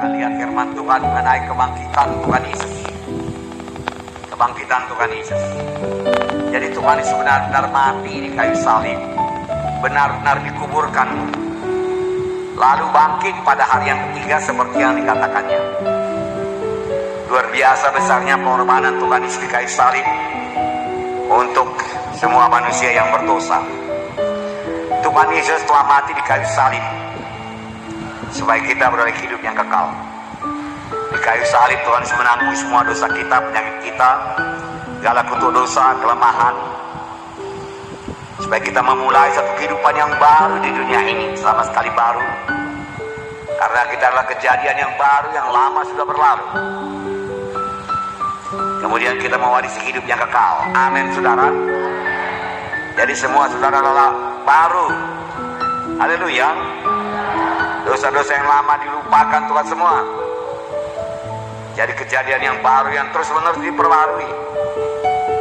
akan lihat firman Tuhan mengenai kebangkitan Tuhan Yesus. Kebangkitan Tuhan Yesus. Jadi Tuhan Yesus benar-benar mati di kayu salib, benar-benar dikuburkan, lalu bangkit pada hari yang ketiga seperti yang dikatakannya. Luar biasa besarnya pengorbanan Tuhan Yesus di kayu salib untuk semua manusia yang berdosa. Tuhan Yesus telah mati di kayu salib supaya kita beroleh hidup yang kekal. Di kayu salib Tuhan Yesus menanggung semua dosa kita, penyakit kita, segala kutuk dosa, kelemahan, supaya kita memulai satu kehidupan yang baru di dunia ini, sama sekali baru. Karena kita adalah kejadian yang baru, yang lama sudah berlalu. Kemudian kita mewarisi hidup yang kekal. Amin, saudara. Jadi semua saudara adalah baru. Haleluya. Dosa-dosa yang lama dilupakan Tuhan semua. Jadi kejadian yang baru yang terus-menerus diperbarui,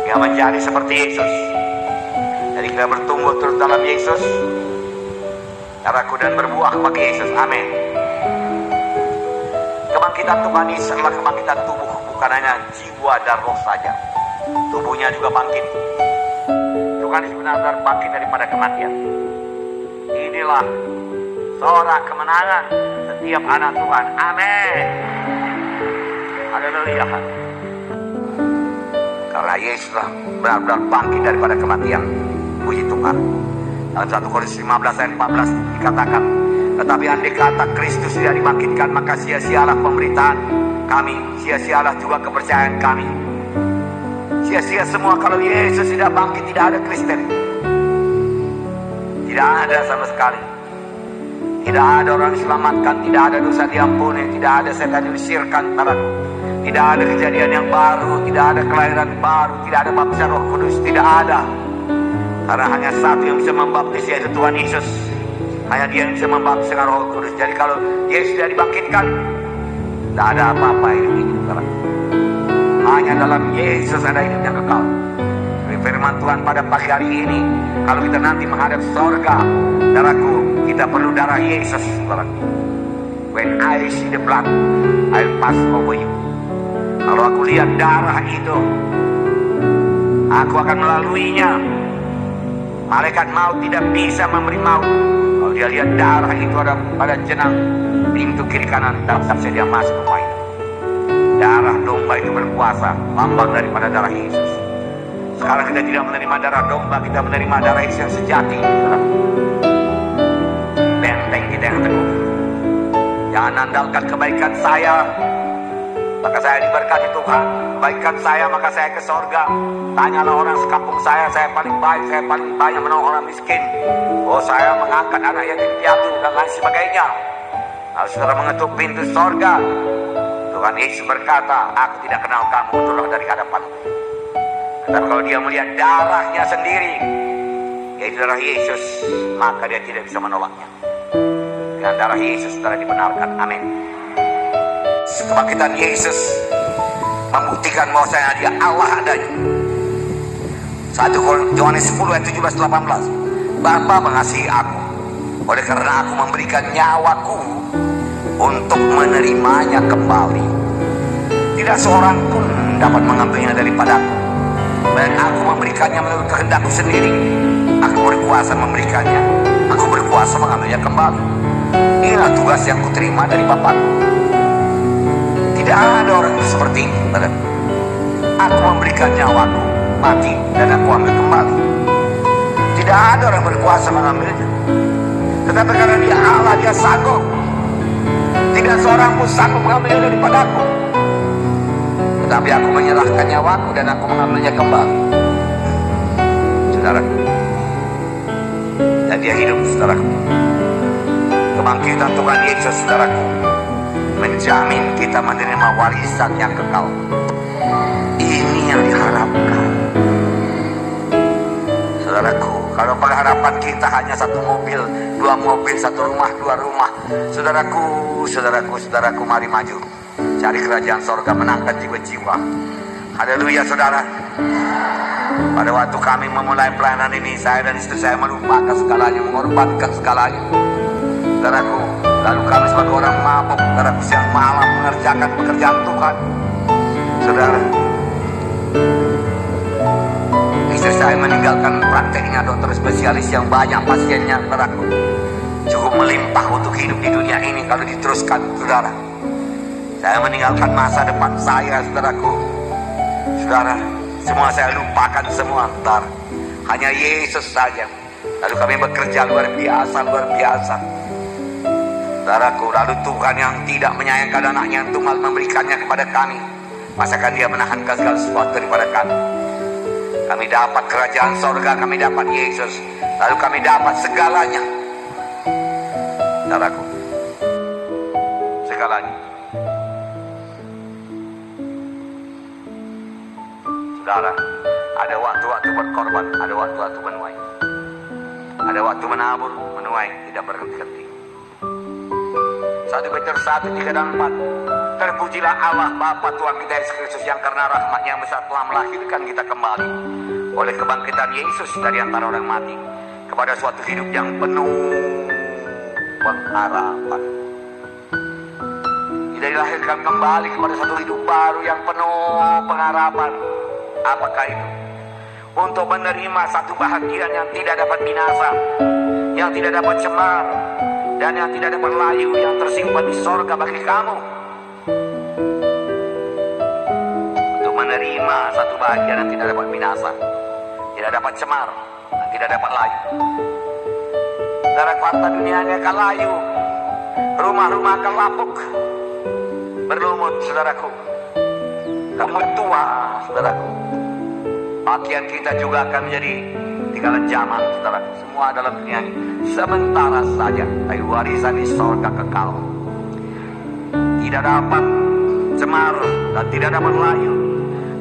yang menjadi seperti Yesus. Jadi kita bertumbuh terus dalam Yesus, darahku dan berbuah bagi Yesus. Amin. Kebangkitan Tuhan Yesus adalah kebangkitan tubuh, bukan hanya jiwa dan roh saja. Tubuhnya juga bangkit. Tuhan Yesus benar-benar bangkit daripada kematian. Inilah sorak kemenangan setiap anak Tuhan. Amin. Haleluya. Karena Yesus benar-benar bangkit daripada kematian. Puji Tuhan. Dalam 1 Korintus 15 ayat 14 dikatakan, tetapi andai kata Kristus tidak dibangkitkan, maka sia-sialah pemberitaan kami, sia-sialah juga kepercayaan kami. Sia-sia semua kalau Yesus tidak bangkit. Tidak ada Kristen, tidak ada sama sekali. Tidak ada orang diselamatkan, tidak ada dosa diampuni, tidak ada setan diusirkan. Tidak ada kejadian yang baru, tidak ada kelahiran baru, tidak ada baptisan Roh Kudus, tidak ada. Karena hanya satu yang bisa membaptis, yaitu Tuhan Yesus. Hanya Dia yang bisa membaptis dengan Roh Kudus. Jadi kalau Yesus tidak dibangkitkan, tidak ada apa-apa hidup ini. Hanya dalam Yesus ada hidup yang kekal. Firman Tuhan pada pagi hari ini, kalau kita nanti menghadap surga, darahku, kita perlu darah Yesus. When I see the blood, I'll pass over you. Kalau aku lihat darah itu, aku akan melaluinya. Malaikat maut tidak bisa memberi maut. Kalau dia lihat darah itu ada pada jenang pintu kiri kanan, tak saja dia masuk rumah itu. Darah domba itu berkuasa, lambang daripada darah Yesus. Sekarang kita tidak menerima darah domba, kita menerima darah Yesus yang sejati. Benteng kita yang teguh. Jangan andalkan kebaikan saya, maka saya diberkati Tuhan. Kebaikan saya, maka saya ke sorga. Tanyalah orang sekampung saya paling baik, saya paling banyak menolong orang miskin. Oh, saya mengangkat anak yatim piatu dan lain sebagainya. Lalu saudara mengetuk pintu sorga, Tuhan Yesus berkata, aku tidak kenal kamu, turunlah dari hadapanku. Tetapi kalau dia melihat darahnya sendiri, yaitu darah Yesus, maka dia tidak bisa menolaknya. Dengan darah Yesus saudara dibenarkan. Amin. Kebangkitan Yesus membuktikan bahwa dia Allah adanya. 1 Yohanes 10 ayat 17-18. Bapa mengasihi aku, oleh karena aku memberikan nyawaku untuk menerimanya kembali. Tidak seorang pun dapat mengambilnya daripadaku. Dan aku memberikannya menurut kehendakku sendiri. Aku berkuasa memberikannya, aku berkuasa mengambilnya kembali. Inilah tugas yang kuterima dari Bapakku. Tidak ada orang seperti ini. Aku memberikan nyawaku, mati, dan aku ambil kembali. Tidak ada orang berkuasa mengambilnya. Tetapi karena Dia Allah, Dia sanggup. Tidak seorang pun sanggup mengambilnya daripadaku. Tetapi aku menyerahkan nyawaku dan aku mengambilnya kembali. Saudaraku, dan Dia hidup, saudaraku. Kebangkitan Tuhan Yesus, saudaraku, menjamin kita menerima warisan yang kekal. Ini yang diharapkan. Saudaraku, kalau pengharapan kita hanya satu mobil, dua mobil, satu rumah, dua rumah, saudaraku, mari maju. Cari kerajaan sorga, menangkan jiwa-jiwa. Haleluya, saudara. Pada waktu kami memulai pelayanan ini, saya dan istri saya melupakan segalanya, mengorbankan segalanya. Saudaraku, Lalu kami sebagai orang mabuk, saudaraku, siang malam mengerjakan pekerjaan Tuhan. Saudara, istri saya meninggalkan prakteknya dokter spesialis yang banyak pasiennya, saudaraku. Cukup melimpah untuk hidup di dunia ini kalau diteruskan, saudara. Saya meninggalkan masa depan saya, saudaraku. Saudara, semua saya lupakan semua, saudara. Hanya Yesus saja. Lalu kami bekerja luar biasa, luar biasa. Saudaraku, lalu Tuhan yang tidak menyayangkan anaknya yang tunggal memberikannya kepada kami. Masakan dia menahankan segala sesuatu daripada kami. Kami dapat kerajaan sorga, kami dapat Yesus. Lalu kami dapat segalanya. Saudaraku, segalanya. Saudara, ada waktu-waktu berkorban, ada waktu-waktu menuai. Ada waktu menabur, menuai, tidak berhenti. 1 Petrus 1:3-4. Terpujilah Allah Bapa Tuhan kita Yesus Kristus yang karena rahmat-Nya yang besar telah melahirkan kita kembali oleh kebangkitan Yesus dari antara orang mati kepada suatu hidup yang penuh pengharapan. Kita dilahirkan kembali kepada satu hidup baru yang penuh pengharapan. Apakah itu? Untuk menerima satu bahagian yang tidak dapat binasa, yang tidak dapat cemar, dan yang tidak dapat layu, yang tersimpan di sorga bagi kamu. Untuk menerima satu bahagian yang tidak dapat binasa, tidak dapat cemar, dan tidak dapat layu. Saudara, harta dunianya akan layu, rumah-rumah akan lapuk, berlumut, saudaraku. Kamu tua, saudaraku. Pakaian kita juga akan menjadi tinggalan zaman, saudaraku. Semua dalam dunia ini sementara saja, tapi warisan di sorga kekal. Tidak dapat cemar dan tidak dapat layu,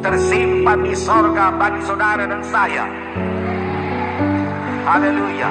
tersimpan di sorga bagi saudara dan saya. Haleluya.